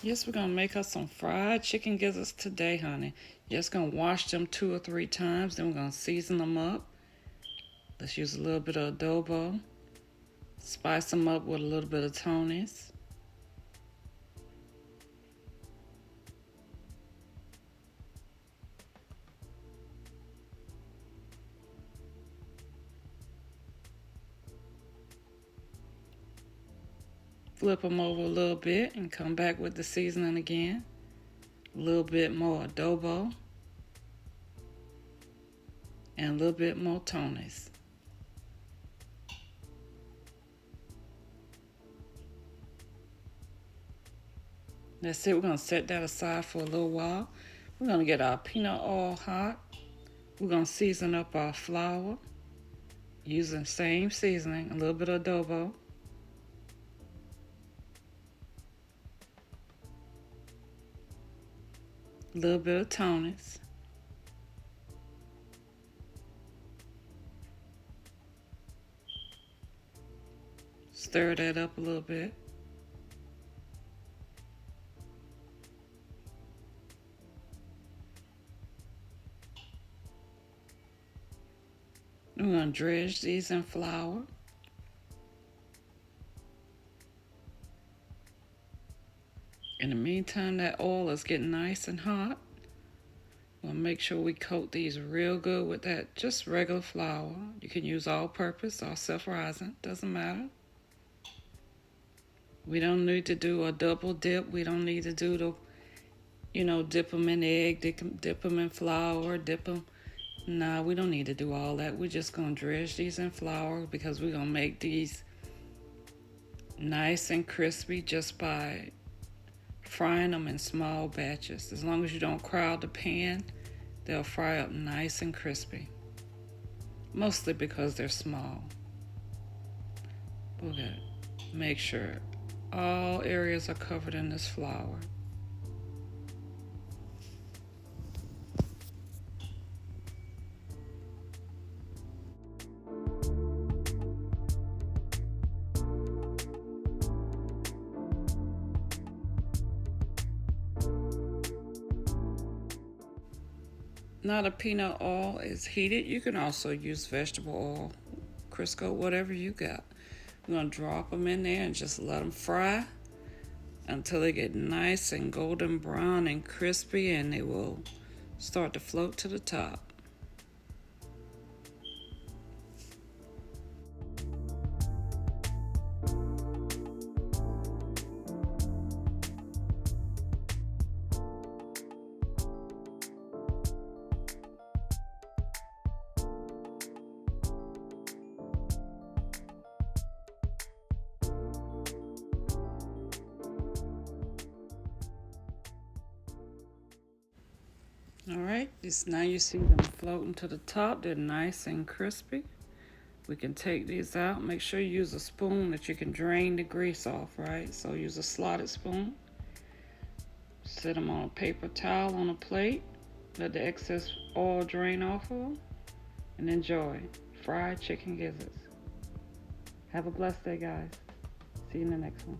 Yes, we're gonna make us some fried chicken gizzards today, honey. Just gonna wash them 2 or 3 times, then we're gonna season them up. Let's use a little bit of adobo. Spice them up with a little bit of Tony's. Flip them over a little bit and come back with the seasoning again. A little bit more adobo. And a little bit more Tony's. That's it. We're going to set that aside for a little while. We're going to get our peanut oil hot. We're going to season up our flour using same seasoning, a little bit of adobo. A little bit of Tony's. Stir that up a little bit. We're going to dredge these in flour. In the meantime, that oil is getting nice and hot. We'll make sure we coat these real good with that just regular flour. You can use all-purpose or self-rising, doesn't matter. We don't need to do a double dip. We don't need to do the, dip them in egg, dip them in flour, dip them. Nah, we don't need to do all that. We're just going to dredge these in flour because we're going to make these nice and crispy just by frying them in small batches. As long as you don't crowd the pan, they'll fry up nice and crispy. Mostly because they're small. We're going to make sure all areas are covered in this flour. Now the peanut oil is heated. You can also use vegetable oil, Crisco, whatever you got. We're going to drop them in there and just let them fry until they get nice and golden brown and crispy, and they will start to float to the top. All right, now you see them floating to the top. They're nice and crispy. We can take these out. Make sure you use a spoon that you can drain the grease off, right? So use a slotted spoon. Set them on a paper towel on a plate. Let the excess oil drain off of them. And enjoy fried chicken gizzards. Have a blessed day, guys. See you in the next one.